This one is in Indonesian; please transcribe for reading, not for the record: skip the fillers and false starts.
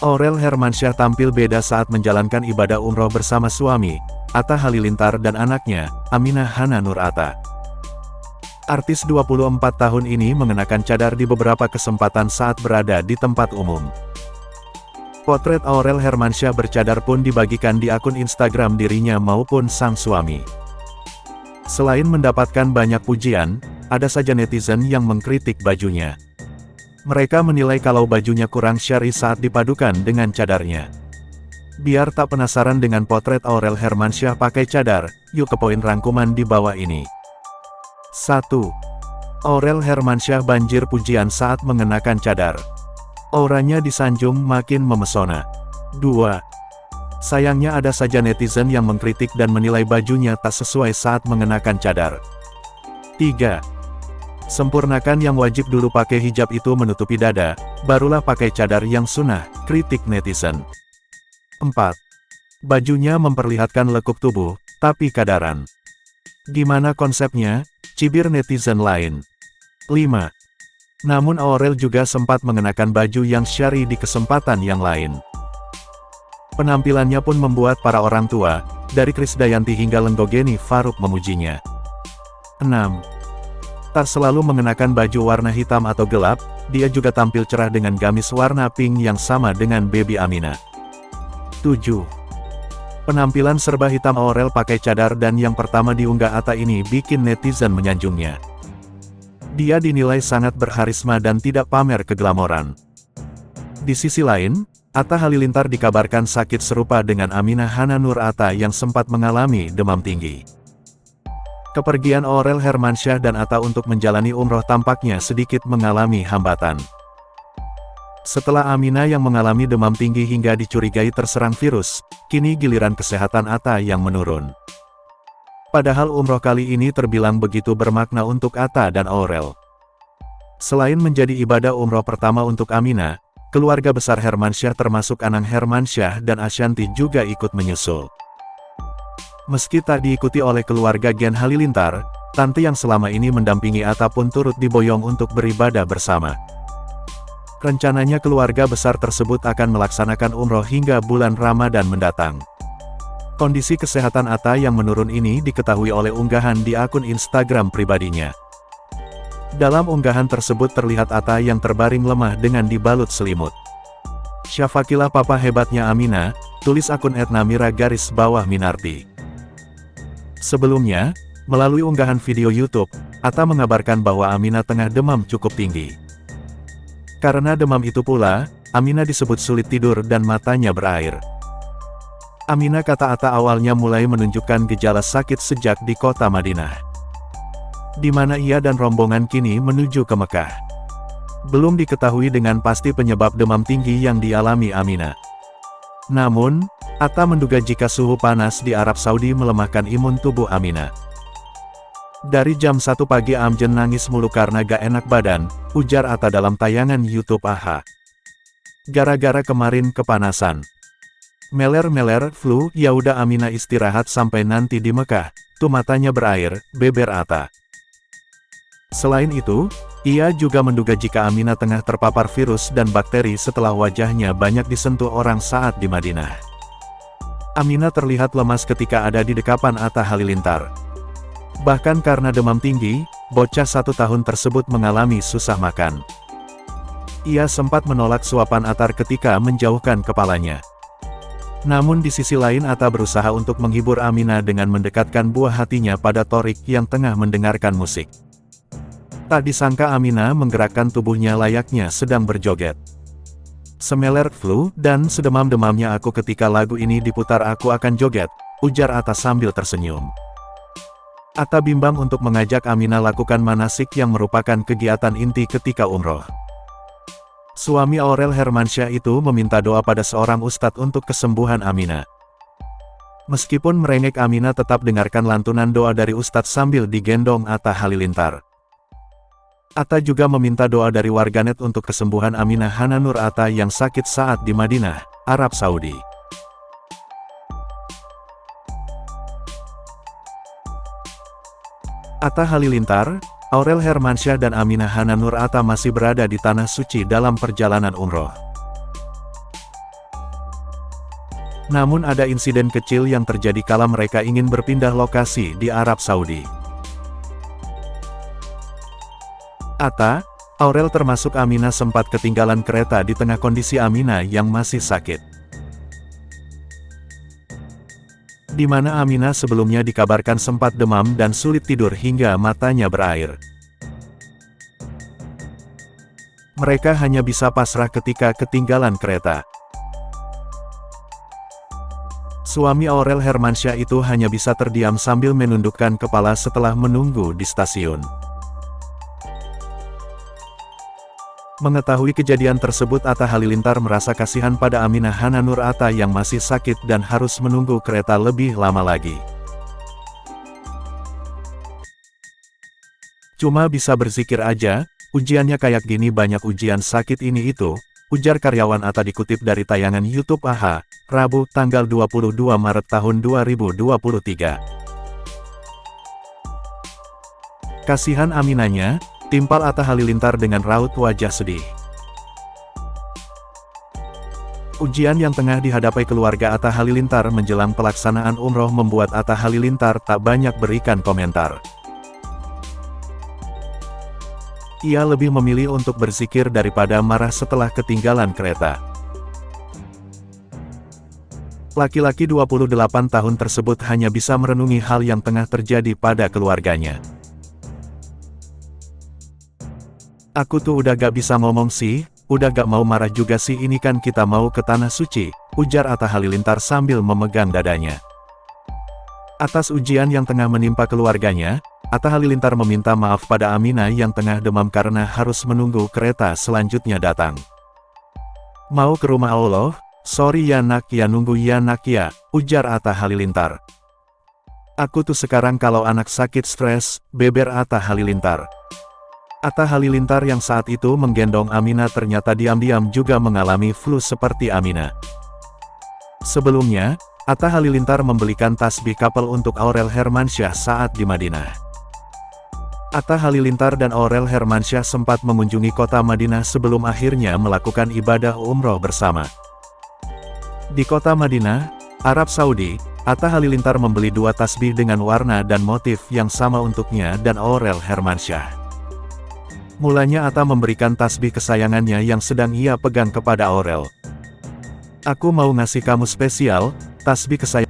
Aurel Hermansyah tampil beda saat menjalankan ibadah umroh bersama suami, Atta Halilintar dan anaknya, Aminah Hana Nur Atta. Artis 24 tahun ini mengenakan cadar di beberapa kesempatan saat berada di tempat umum. Potret Aurel Hermansyah bercadar pun dibagikan di akun Instagram dirinya maupun sang suami. Selain mendapatkan banyak pujian, ada saja netizen yang mengkritik bajunya. Mereka menilai kalau bajunya kurang syar'i saat dipadukan dengan cadarnya. Biar tak penasaran dengan potret Aurel Hermansyah pakai cadar, yuk ke poin rangkuman di bawah ini. 1. Aurel Hermansyah banjir pujian saat mengenakan cadar. Auranya disanjung makin memesona. 2. Sayangnya ada saja netizen yang mengkritik dan menilai bajunya tak sesuai saat mengenakan cadar. 3. Sempurnakan yang wajib dulu pakai hijab itu menutupi dada, barulah pakai cadar yang sunnah, kritik netizen. 4. Bajunya memperlihatkan lekuk tubuh, tapi kadaran. Gimana konsepnya? Cibir netizen lain. 5. Namun Aurel juga sempat mengenakan baju yang syar'i di kesempatan yang lain. Penampilannya pun membuat para orang tua, dari Krisdayanti hingga Lenggogeni Faruk memujinya. 6. Tak selalu mengenakan baju warna hitam atau gelap, dia juga tampil cerah dengan gamis warna pink yang sama dengan Baby Aminah. 7. Penampilan serba hitam Aurel pakai cadar dan yang pertama diunggah Atta ini bikin netizen menyanjungnya. Dia dinilai sangat berharisma dan tidak pamer keglamoran. Di sisi lain, Atta Halilintar dikabarkan sakit serupa dengan Aminah Hana Nur Atta yang sempat mengalami demam tinggi. Kepergian Aurel Hermansyah dan Atta untuk menjalani umroh tampaknya sedikit mengalami hambatan. Setelah Aminah yang mengalami demam tinggi hingga dicurigai terserang virus, kini giliran kesehatan Atta yang menurun. Padahal umroh kali ini terbilang begitu bermakna untuk Atta dan Aurel. Selain menjadi ibadah umroh pertama untuk Aminah, keluarga besar Hermansyah termasuk Anang Hermansyah dan Ashanty juga ikut menyusul. Meski tak diikuti oleh keluarga Gen Halilintar, tante yang selama ini mendampingi Atta pun turut diboyong untuk beribadah bersama. Rencananya keluarga besar tersebut akan melaksanakan umroh hingga bulan Ramadan mendatang. Kondisi kesehatan Atta yang menurun ini diketahui oleh unggahan di akun Instagram pribadinya. Dalam unggahan tersebut terlihat Atta yang terbaring lemah dengan dibalut selimut. Syafakilah papa hebatnya Aminah, tulis akun @namira_minarti. Sebelumnya, melalui unggahan video YouTube, Atta mengabarkan bahwa Aminah tengah demam cukup tinggi. Karena demam itu pula, Aminah disebut sulit tidur dan matanya berair. Aminah kata Atta awalnya mulai menunjukkan gejala sakit sejak di kota Madinah, di mana ia dan rombongan kini menuju ke Mekah. Belum diketahui dengan pasti penyebab demam tinggi yang dialami Aminah. Namun, Atta menduga jika suhu panas di Arab Saudi melemahkan imun tubuh Aminah. Dari jam 1 pagi Amjen nangis mulu karena gak enak badan, ujar Atta dalam tayangan YouTube AHA. Gara-gara kemarin kepanasan. Meler-meler flu, yaudah Aminah istirahat sampai nanti di Mekah, tuh matanya berair, beber Atta. Selain itu, ia juga menduga jika Aminah tengah terpapar virus dan bakteri setelah wajahnya banyak disentuh orang saat di Madinah. Aminah terlihat lemas ketika ada di dekapan Atta Halilintar. Bahkan karena demam tinggi, bocah 1 tahun tersebut mengalami susah makan. Ia sempat menolak suapan Atta ketika menjauhkan kepalanya. Namun di sisi lain Atta berusaha untuk menghibur Aminah dengan mendekatkan buah hatinya pada Thorik yang tengah mendengarkan musik. Tak disangka Aminah menggerakkan tubuhnya layaknya sedang berjoget. Semeler flu, dan sedemam-demamnya aku ketika lagu ini diputar aku akan joget, ujar Atta sambil tersenyum. Atta bimbang untuk mengajak Aminah lakukan manasik yang merupakan kegiatan inti ketika umroh. Suami Aurel Hermansyah itu meminta doa pada seorang ustadz untuk kesembuhan Aminah. Meskipun merengek Aminah tetap dengarkan lantunan doa dari ustadz sambil digendong Atta Halilintar. Atta juga meminta doa dari warganet untuk kesembuhan Aminah Hana Nur Atta yang sakit saat di Madinah, Arab Saudi. Atta Halilintar, Aurel Hermansyah dan Aminah Hana Nur Atta masih berada di Tanah Suci dalam perjalanan umroh. Namun ada insiden kecil yang terjadi kala mereka ingin berpindah lokasi di Arab Saudi. Atta, Aurel termasuk Aminah sempat ketinggalan kereta di tengah kondisi Aminah yang masih sakit. Di mana Aminah sebelumnya dikabarkan sempat demam dan sulit tidur hingga matanya berair. Mereka hanya bisa pasrah ketika ketinggalan kereta. Suami Aurel Hermansyah itu hanya bisa terdiam sambil menundukkan kepala setelah menunggu di stasiun. Mengetahui kejadian tersebut, Atta Halilintar merasa kasihan pada Aminah Hananur Atta yang masih sakit dan harus menunggu kereta lebih lama lagi. Cuma bisa berzikir aja, ujiannya kayak gini, banyak ujian sakit ini itu, ujar karyawan Atta dikutip dari tayangan YouTube AHA, Rabu, tanggal 22 Maret tahun 2023. Kasihan Aminahnya, timpal Atta Halilintar dengan raut wajah sedih. Ujian yang tengah dihadapi keluarga Atta Halilintar menjelang pelaksanaan umroh membuat Atta Halilintar tak banyak berikan komentar. Ia lebih memilih untuk berzikir daripada marah setelah ketinggalan kereta. Laki-laki 28 tahun tersebut hanya bisa merenungi hal yang tengah terjadi pada keluarganya. Aku tuh udah gak bisa ngomong sih, udah gak mau marah juga sih, ini kan kita mau ke Tanah Suci, ujar Atta Halilintar sambil memegang dadanya. Atas ujian yang tengah menimpa keluarganya, Atta Halilintar meminta maaf pada Aminah yang tengah demam karena harus menunggu kereta selanjutnya datang. Mau ke rumah Allah? Sorry ya nak ya, nunggu ya nak ya, ujar Atta Halilintar. Aku tuh sekarang kalau anak sakit stres, beber Atta Halilintar. Atta Halilintar yang saat itu menggendong Aminah ternyata diam-diam juga mengalami flu seperti Aminah. Sebelumnya, Atta Halilintar membelikan tasbih kapal untuk Aurel Hermansyah saat di Madinah. Atta Halilintar dan Aurel Hermansyah sempat mengunjungi kota Madinah sebelum akhirnya melakukan ibadah umroh bersama. Di kota Madinah, Arab Saudi, Atta Halilintar membeli 2 tasbih dengan warna dan motif yang sama untuknya dan Aurel Hermansyah. Mulanya Atta memberikan tasbih kesayangannya yang sedang ia pegang kepada Aurel. Aku mau ngasih kamu spesial, tasbih kesayangan.